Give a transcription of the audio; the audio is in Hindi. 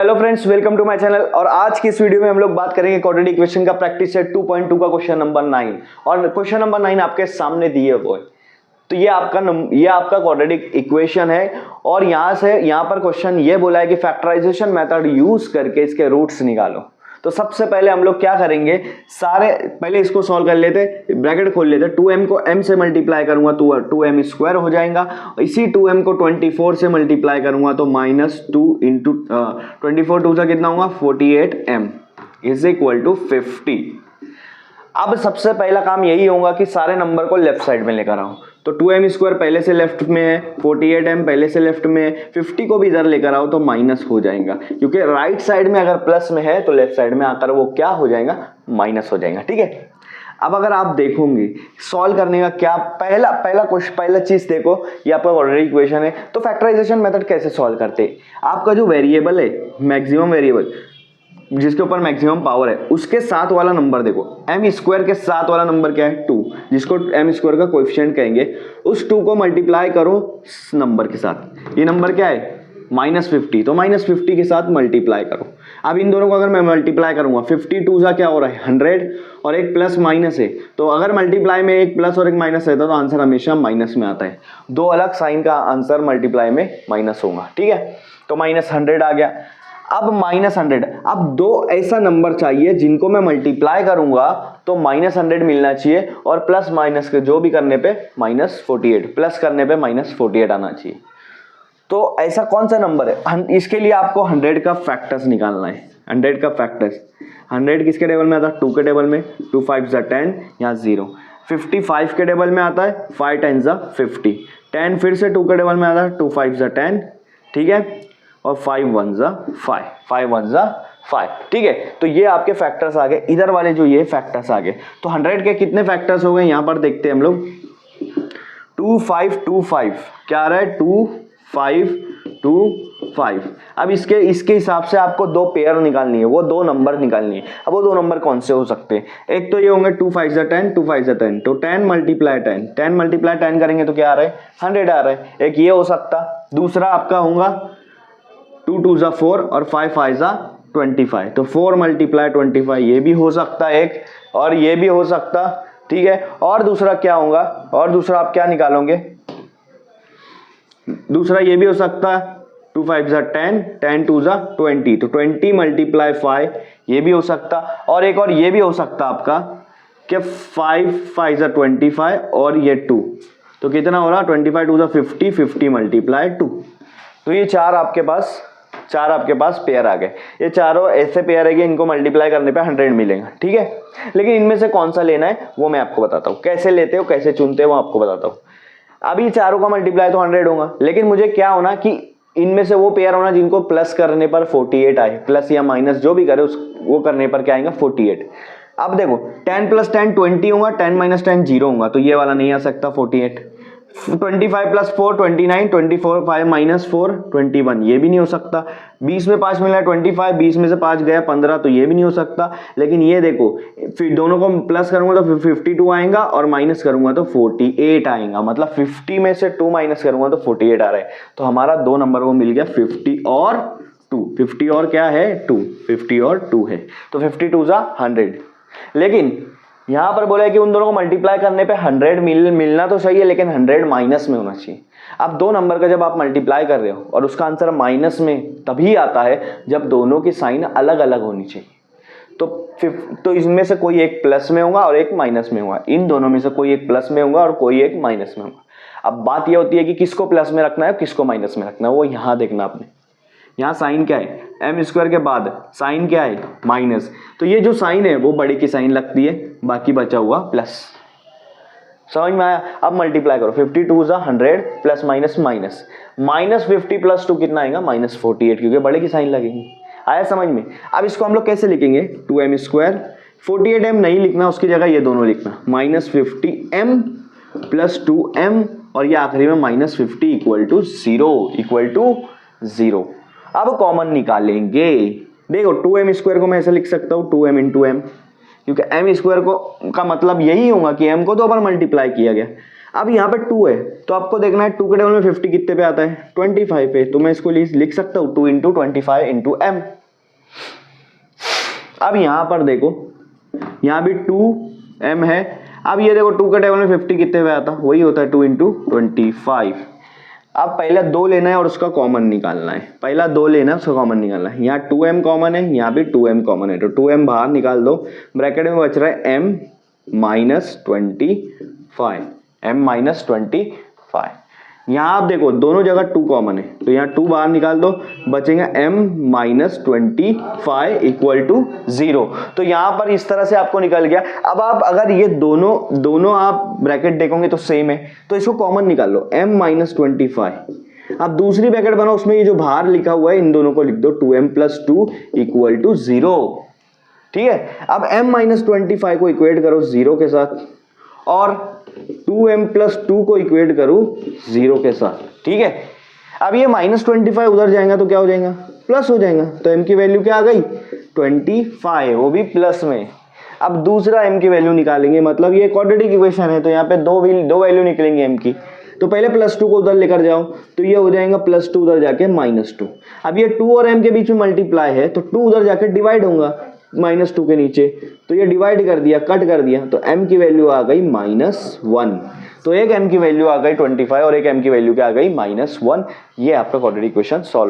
Hello friends, welcome to my channel. और आज की इस वीडियो में हम लोग बात करेंगे क्वाड्रेटिक इक्वेशन का प्रैक्टिस सेट 2.2 का क्वेश्चन नंबर 9। और क्वेश्चन नंबर 9 आपके सामने दिए हुए। तो ये आपका क्वाड्रेटिक इक्वेशन है और यहाँ पर क्वेश्चन ये बोला है कि फैक्टराइजेशन मेथड यूज करके इसके रूट्स निकालो। तो सबसे पहले हम लोग क्या करेंगे, पहले इसको सॉल्व कर लेते, ब्रैकेट खोल लेते। 2m को m से मल्टीप्लाई करूंगा तो 2m स्क्वायर हो जाएगा। इसी 2m को 24 से मल्टीप्लाई करूंगा तो -2 इंटू 24 2 से कितना होगा 48m इज इक्वल टू 50। अब सबसे पहला काम यही होगा कि सारे नंबर को लेफ्ट साइड में लेकर आओ। तो 2m स्क्वायर पहले से लेफ्ट में है, 48m पहले से लेफ्ट में है, 50 को भी इधर लेकर आओ तो माइनस हो जाएगा, क्योंकि राइट साइड में अगर प्लस में है तो लेफ्ट साइड में आकर वो क्या हो जाएगा, माइनस हो जाएगा। ठीक है। अब अगर आप देखोगे सॉल्व करने का क्या, पहला चीज देखो, ये आपका क्वाड्रेटिक इक्वेशन है। तो फैक्टराइजेशन मेथड कैसे सॉल्व करते हैं, आपका जो वेरिएबल है, मैक्सिमम वेरिएबल जिसके ऊपर मैक्सिमम पावर है, उसके साथ वाला नंबर देखो। m स्क्वायर के साथ वाला नंबर क्या है 2, जिसको m स्क्वायर का कोएफिशिएंट कहेंगे। उस 2 को मल्टीप्लाई करो नंबर के साथ। ये नंबर क्या है -50, तो -50 के साथ मल्टीप्लाई करो। अब इन दोनों को अगर मैं मल्टीप्लाई करूंगा, 52 का क्या हो रहा है 100 और एक प्लस माइनस है, तो अगर मल्टीप्लाई में एक प्लस और एक माइनस रहता तो आंसर हमेशा माइनस में आता है। दो अलग साइन का आंसर मल्टीप्लाई में माइनस होगा। ठीक है, तो -100 आ गया। अब -100, अब दो ऐसा नंबर चाहिए जिनको मैं मल्टीप्लाई करूंगा तो -100 मिलना चाहिए और प्लस माइनस के जो भी करने पे -48, प्लस करने पे -48 आना चाहिए। तो ऐसा कौन सा नंबर है, इसके लिए आपको 100 का फैक्टर्स निकालना है। 100 का फैक्टर्स, 100 किसके टेबल में आता है 2 के टेबल में, 2 5 ज़ा 10, यहाँ 0। 55 के टेबल में आता है 5 10 ज़ा 50, 10 फिर से 2 के टेबल में आता है 2 5 ज़ा 10, ठीक है, और 5 1 ज़ा 5, 5 1 ज़ा 5। ठीक है, तो ये आपके फैक्टर्स आ गए। इधर वाले जो ये फैक्टर्स आ गए, तो 100 के कितने फैक्टर्स हो गए यहाँ पर देखते हैं हम लोग। 2 5 2 5 क्या आ रहा है 2 5 2 5। अब इसके हिसाब से आपको दो पेयर निकालनी है, वो दो नंबर निकालनी है। अब वो दो नंबर कौन से हो सकते हैं, एक तो ये होंगे 2 5 ज़ा 10, 2 5 ज़ा 10, तो 10 मल्टीप्लाई 10, 10 मल्टीप्लाई 10 करेंगे तो क्या आ रहा है 100 आ रहा है। एक ये हो सकता, दूसरा आपका होगा 2 2 ज़ा 4 और 5 5 ज़ा 25, तो 4 मल्टीप्लाई 25, ये भी हो सकता है एक, और ये भी हो सकता। ठीक है, और दूसरा क्या होगा, और दूसरा आप क्या निकालोगे, दूसरा ये भी हो सकता है 2 5 ज़ा 10, 10 2 ज़ा 20, तो 20 मल्टीप्लाई 5, ये भी हो सकता। और एक और ये भी हो सकता आपका कि 5 5 ज़ा 25 और ये 2, तो कितना हो रहा 25 2 ज़ा 50, 50 मल्टीप्लाई 2। तो ये चार आपके पास पेयर आ गए। ये चारों ऐसे पेयर है कि इनको मल्टीप्लाई करने पे 100 मिलेगा। ठीक है, लेकिन इनमें से कौन सा लेना है वो मैं आपको बताता हूँ, कैसे लेते हो कैसे चुनते हो वो आपको बताता हूँ। अब ये चारों का मल्टीप्लाई तो 100 होगा, लेकिन मुझे क्या होना कि इनमें से वो पेयर होना जिनको प्लस करने पर 48 आए, प्लस या माइनस जो भी करे वो करने पर क्या आएगा 48। अब देखो 10 + 10 20 होगा, 10 - 10 0 होगा, तो ये वाला नहीं आ सकता 48। 25 + 4 29, 24 5 - 4 21, ये भी नहीं हो सकता। 20 में 5 मिला 25, 20 में से 5 गया 15, तो ये भी नहीं हो सकता। लेकिन ये देखो फिर दोनों को प्लस करूंगा तो 52 आएगा और माइनस करूंगा तो 48 आएगा, मतलब 50 में से 2 माइनस करूंगा तो 48 आ रहा है। तो हमारा दो नंबर वो मिल गया 50 और 2, 50 और क्या है 2, 50 और 2 है, तो 52 ज़ा 100। लेकिन यहां पर बोला है कि उन दोनों को मल्टीप्लाई करने पे 100 मिलना तो सही है, लेकिन 100 माइनस में होना चाहिए। अब दो नंबर का जब आप मल्टीप्लाई कर रहे हो और उसका आंसर माइनस में तभी आता है जब दोनों की साइन अलग अलग होनी चाहिए। तो इसमें से कोई एक प्लस में होगा और एक माइनस में होगा, इन दोनों में से कोई एक प्लस में होगा और कोई एक माइनस में होगा। अब बात यह होती है कि किसको प्लस में रखना है किसको माइनस में रखना है, वो यहां देखना आपने। यहाँ साइन क्या है, m स्क्वायर के बाद साइन क्या है माइनस, तो ये जो साइन है वो बड़ी की साइन लगती है, बाकी बचा हुआ प्लस। समझ में आया। अब मल्टीप्लाई करो, 52 ज़ा 100 प्लस माइनस माइनस, -50 + 2 कितना आएगा -48, क्योंकि बड़े की साइन लगेगी। आया समझ में। अब इसको हम लोग कैसे लिखेंगे, 2m स्क्वायर, 48m नहीं लिखना, उसकी जगह ये दोनों लिखना, -50m + 2m और ये आखिरी में -50 = 0। अब कॉमन निकालेंगे। देखो 2m स्क्वायर को मैं ऐसे लिख सकता हूँ 2m × m, क्योंकि m स्क्वायर को का मतलब यही होगा कि m को दो बार मल्टीप्लाई किया गया। अब यहाँ पे 2 है तो आपको देखना है 2 के टेबल में 50 कितने पे आता है 25 पे, तो मैं इसको लिख सकता हूँ 2 इंटू 25 इंटू एम। अब यहाँ पर देखो यहाँ भी 2m है। अब ये देखो 2 के टेबल में 50 कितने पे आता है, वही होता है 2 इंटू 25। अब पहला 2 लेना है और उसका कॉमन निकालना है, पहला 2 लेना है उसका कॉमन निकालना है। यहाँ 2m कॉमन है, यहाँ भी 2m कॉमन है, तो 2m बाहर निकाल दो, ब्रैकेट में बच रहा है m माइनस 25, m माइनस 25। यहाँ आप देखो दोनों जगह 2 कॉमन है, तो यहाँ 2 बाहर निकाल दो, बचेगा m माइनस 25 इक्वल टू 0। तो यहाँ पर इस तरह से आपको निकल गया। अब आप अगर ये दोनों आप ब्रैकेट देखोगे तो सेम है, तो इसको कॉमन निकाल लो, m माइनस 25। अब दूसरी ब्रैकेट बनाओ, उसमें ये जो बाहर लिखा हुआ है इन दोनों को लिख दो, 2m प्लस 2 इक्वल टू 0। ठीक है, अब m माइनस 25 को इक्वेट करो 0 के साथ और 2m प्लस 2 को इक्वेट करो 0 के साथ। ठीक है, अब ये माइनस 25 उधर जाएगा तो क्या हो जाएगा, प्लस हो जाएगा, तो m की वैल्यू क्या आ गई 25, वो भी प्लस में। अब दूसरा m की वैल्यू निकालेंगे, मतलब ये क्वाड्रेटिक इक्वेशन है तो यहाँ पे दो वैल्यू निकलेंगे m की, तो पहले प्लस 2 को उधर लेकर जाओ तो ये हो जाएगा प्लस 2 उधर जाके माइनस 2। अब ये 2 और m के बीच में मल्टीप्लाई है तो 2 उधर जाके डिवाइड होगा माइनस 2 के नीचे, तो ये डिवाइड कर दिया, कट कर दिया, तो m की वैल्यू आ गई -1। तो एक m की वैल्यू आ गई 25 और एक m की वैल्यू क्या आ गई -1। ये आपका क्वाड्रेटिक इक्वेशन सॉल्व